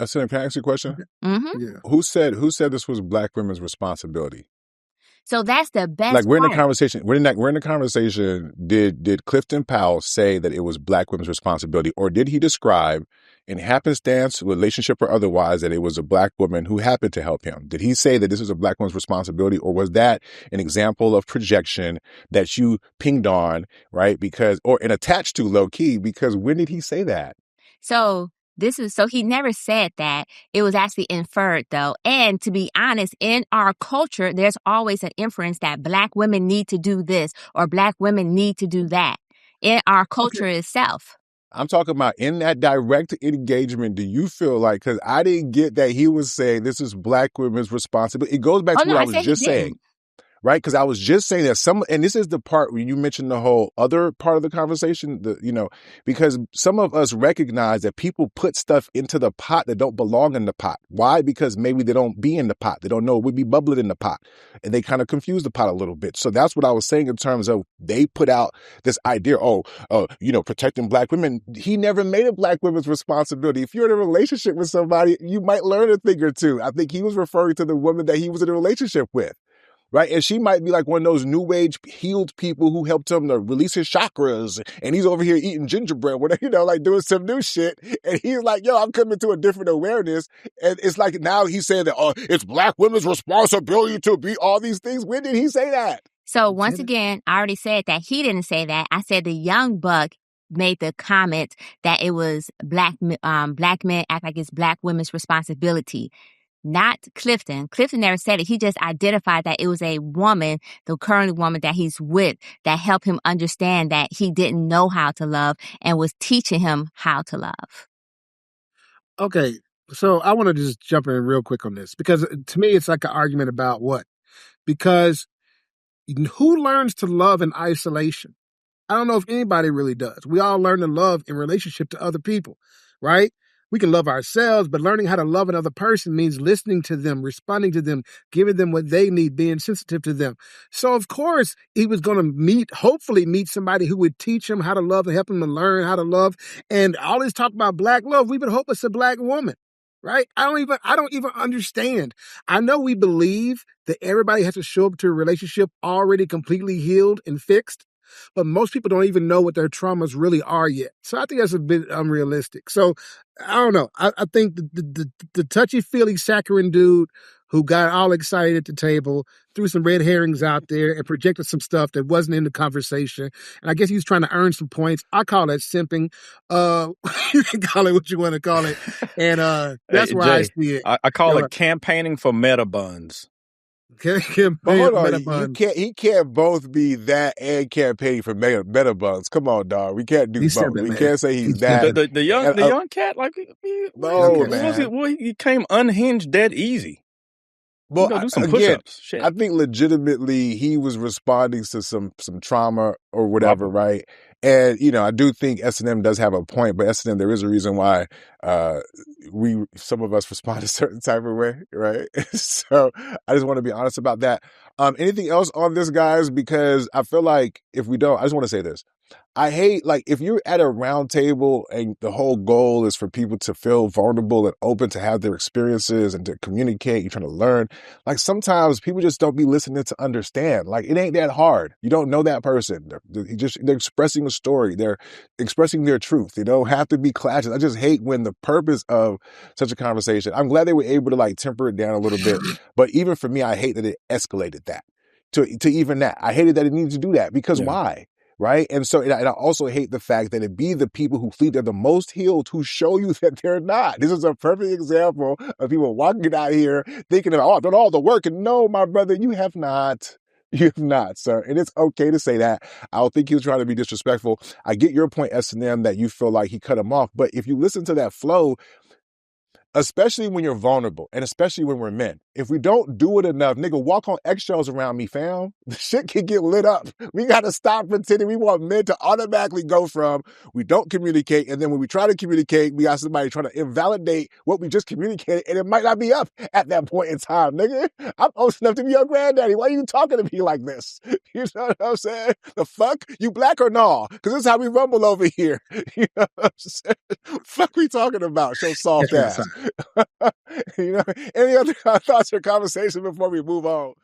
Can I ask you a question? Mm-hmm. Yeah. Who said this was Black women's responsibility? So that's the best Like we're in part. the conversation. We're in the conversation. Did Clifton Powell say that it was Black women's responsibility, or did he describe, in happenstance, relationship or otherwise, that it was a Black woman who happened to help him? Did he say that this was a Black woman's responsibility, or was that an example of projection that you pinged on, right? And attached to low key? Because when did he say that? So he never said that. It was actually inferred, though. And to be honest, in our culture, there's always an inference that Black women need to do this or Black women need to do that in our culture itself. I'm talking about in that direct engagement. Do you feel like, because I didn't get that he was saying this is Black women's responsibility. It goes back to what I was just saying. Right? Because I was just saying that and this is the part where you mentioned the whole other part of the conversation, because some of us recognize that people put stuff into the pot that don't belong in the pot. Why? Because maybe they don't be in the pot. They don't know it would be bubbling in the pot. And they kind of confuse the pot a little bit. So that's what I was saying in terms of they put out this idea, protecting Black women. He never made it Black women's responsibility. If you're in a relationship with somebody, you might learn a thing or two. I think he was referring to the woman that he was in a relationship with. Right. And she might be like one of those new age healed people who helped him to release his chakras. And he's over here eating gingerbread, like doing some new shit. And he's like, yo, I'm coming to a different awareness. And it's like now he's saying that, it's Black women's responsibility to be all these things. When did he say that? So once again, I already said that he didn't say that. I said the young buck made the comment that it was Black men act like it's Black women's responsibility. Not Clifton. Clifton never said it. He just identified that it was a woman, the current woman that he's with, that helped him understand that he didn't know how to love and was teaching him how to love. Okay, so I want to just jump in real quick on this because to me it's like an argument about what? Because who learns to love in isolation? I don't know if anybody really does. We all learn to love in relationship to other people, right? We can love ourselves, but learning how to love another person means listening to them, responding to them, giving them what they need, being sensitive to them. So, of course, he was going to hopefully meet somebody who would teach him how to love and help him to learn how to love. And all this talk about Black love, we would hope it's a Black woman, right? I don't even understand. I know we believe that everybody has to show up to a relationship already completely healed and fixed. But most people don't even know what their traumas really are yet. So I think that's a bit unrealistic. So I don't know. I think the touchy-feely saccharine dude who got all excited at the table, threw some red herrings out there and projected some stuff that wasn't in the conversation. And I guess he was trying to earn some points. I call that simping. You can call it what you want to call it. And that's where I see it. I call it campaigning for meta buns. But hold on, he can't both be that and campaigning for meta buns. Come on, dog. We can't do both. We can't say he's that. The young cat, like, he came unhinged dead easy. Well, do some push-ups. Shit. I think legitimately he was responding to some trauma or whatever, right? And, I do think S&M does have a point, but S&M, there is a reason why some of us respond a certain type of way, right? So I just want to be honest about that. Anything else on this, guys? Because I feel like if we don't, I just want to say this. I hate, like, if you're at a round table and the whole goal is for people to feel vulnerable and open to have their experiences and to communicate, you're trying to learn. Like, sometimes people just don't be listening to understand. Like, it ain't that hard. You don't know that person. They're expressing a story. They're expressing their truth. They don't have to be clashes. I just hate when the purpose of such a conversation, I'm glad they were able to, like, temper it down a little bit. But even for me, I hate that it escalated that to even that. I hated that it needed to do that because why? Right. And so and I also hate the fact that it be the people who think they're the most healed who show you that they're not. This is a perfect example of people walking out here thinking, I've done all the work. And no, my brother, you have not. You have not, sir. And it's okay to say that. I don't think he was trying to be disrespectful. I get your point, S&M, that you feel like he cut him off. But if you listen to that flow, especially when you're vulnerable and especially when we're men, if we don't do it enough, nigga, walk on eggshells around me, fam. The shit can get lit up. We got to stop pretending we want men to automatically go from we don't communicate, and then when we try to communicate, we got somebody trying to invalidate what we just communicated, and it might not be up at that point in time, nigga. I'm old enough to be your granddaddy. Why are you talking to me like this? You know what I'm saying? The fuck? You black or no? Because this is how we rumble over here. You know what I'm saying? Fuck we talking about? Show soft ass. You know? Any other thoughts or conversation before we move on?